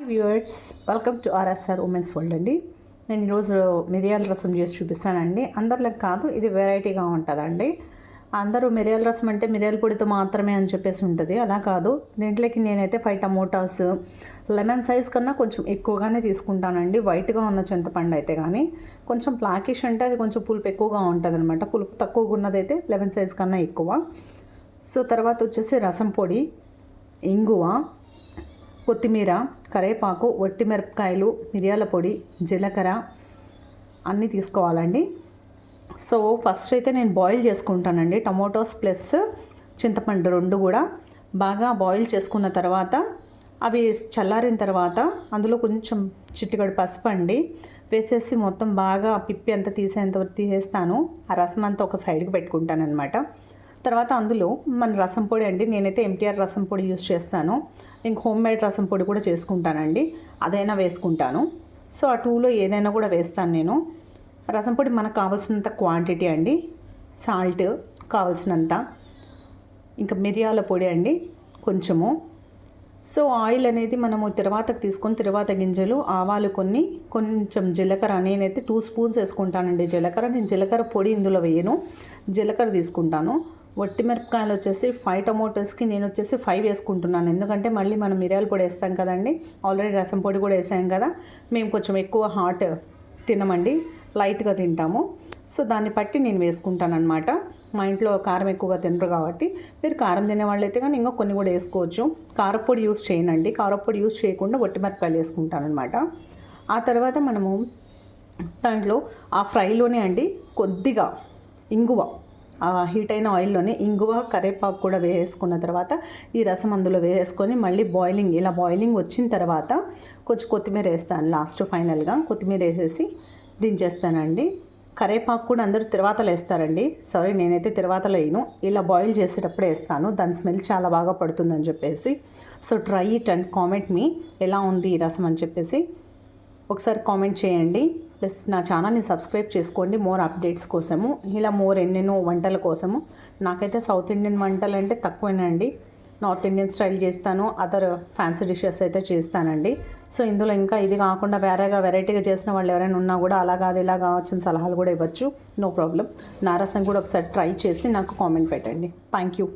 Viewers, welcome to RSR women's world అండి. నేను ఈరోజు మిరియాల రసం చేసి చూపిస్తానండి. అందరిలోకి కాదు, ఇది వెరైటీగా ఉంటుందండి. అందరూ మిరియాల రసం అంటే మిరియాల పొడితో మాత్రమే అని చెప్పేసి ఉంటుంది. అలా కాదు, దీంట్లోకి నేనైతే 5 టమోటాస్ లెమన్ సైజ్ కన్నా కొంచెం ఎక్కువగానే తీసుకుంటానండి. వైట్గా ఉన్న చింతపండు అయితే కానీ కొంచెం బ్లాకిష్ అంటే అది కొంచెం పులుపు ఎక్కువగా ఉంటుంది అనమాట. పులుపు తక్కువగా ఉన్నదైతే లెమన్ సైజ్ కన్నా ఎక్కువ. సో తర్వాత వచ్చేసి రసం పొడి, ఇంగువ, కొత్తిమీర, కరివేపాకు, వట్టి మిరపకాయలు, మిరియాల పొడి, జీలకర్ర అన్నీ తీసుకోవాలండి. సో ఫస్ట్ అయితే నేను బాయిల్ చేసుకుంటానండి. టమోటోస్ ప్లస్ చింతపండు రెండు కూడా బాగా బాయిల్ చేసుకున్న తర్వాత అవి చల్లారిన తర్వాత అందులో కొంచెం చిటికెడు పసుపు అండి వేసేసి మొత్తం బాగా పిప్పి అంతా తీసేస్తాను. ఆ రసం అంతా ఒక సైడ్కి పెట్టుకుంటాను అనమాట. తర్వాత అందులో మన రసం పొడి అండి, నేనైతే ఎంటీఆర్ రసం పొడి యూస్ చేస్తాను. ఇంక హోమ్ మేడ్ రసం పొడి కూడా చేసుకుంటానండి, అదైనా వేసుకుంటాను. సో ఆ టూలో ఏదైనా కూడా వేస్తాను నేను. రసం పొడి మనకు కావాల్సినంత క్వాంటిటీ అండి, సాల్ట్ కావాల్సినంత, ఇంకా మిరియాల పొడి అండి కొంచెము. సో ఆయిల్ అనేది మనము తిరువాతకు తీసుకొని తిరువాత గింజలు, ఆవాలు కొన్ని, కొంచెం జీలకర్ర, నేనైతే 2 స్పూన్స్ వేసుకుంటానండి జీలకర్ర. నేను జీలకర్ర పొడి ఇందులో వేయను, జీలకర్ర తీసుకుంటాను. వట్టి మిరపకాయలు వచ్చేసి 5 టమోటాస్కి నేను వచ్చేసి 5 వేసుకుంటున్నాను. ఎందుకంటే మళ్ళీ మనం మిరియాల పొడి వేస్తాం కదండి, ఆల్రెడీ రసం పొడి కూడా వేసాం కదా. మేము కొంచెం ఎక్కువ హాట్ తినమండి, లైట్గా తింటాము. సో దాన్ని బట్టి నేను వేసుకుంటాను అనమాట. మా ఇంట్లో కారం ఎక్కువగా తినరు కాబట్టి మీరు కారం తినేవాళ్ళు అయితే కానీ ఇంకా కొన్ని కూడా వేసుకోవచ్చు. కారపొడి యూస్ చేయనండి, కారపొడి యూస్ చేయకుండా వట్టి మిరపకాయలు వేసుకుంటాను అనమాట. ఆ తర్వాత మనము దాంట్లో ఆ ఫ్రైలోనే అండి కొద్దిగా ఇంగువ, హీట్ అయిన ఆయిల్లోనే ఇంగువ, కరివేపాకు కూడా వేసుకున్న తర్వాత ఈ రసం అందులో వేసుకొని మళ్ళీ ఇలా బాయిలింగ్ వచ్చిన తర్వాత కొంచెం కొత్తిమీర వేస్తాను. లాస్ట్ ఫైనల్గా కొత్తిమీర వేసేసి దించేస్తానండి. కరివేపాకు కూడా అందరూ తిరువాతలు వేస్తారండి, సారీ నేనైతే తిరువాతలో వేయను, ఇలా బాయిల్ చేసేటప్పుడు వేస్తాను. దాని స్మెల్ చాలా బాగా పడుతుందని చెప్పేసి. So try it and comment మీ ఎలా ఉంది ఈ రసం అని చెప్పేసి ఒకసారి కామెంట్ చేయండి. ప్లస్ నా ఛానల్ని సబ్స్క్రైబ్ చేసుకోండి మోర్ అప్డేట్స్ కోసము, ఇలా మోర్ ఎన్నెన్నో వంటల కోసము. నాకైతే సౌత్ ఇండియన్ వంటలు అంటే తక్కువేనండి, నార్త్ ఇండియన్ స్టైల్ చేస్తాను, అదర్ ఫ్యాన్సీ డిషెస్ అయితే చేస్తానండి. సో ఇందులో ఇంకా ఇది కాకుండా వేరేగా వెరైటీగా చేసిన వాళ్ళు ఎవరైనా ఉన్నా కూడా అలా కాదు ఇలా కావచ్చిన సలహాలు కూడా ఇవ్వచ్చు, నో ప్రాబ్లం. నా రసం కూడా ఒకసారి ట్రై చేసి నాకు కామెంట్ పెట్టండి. Thank you.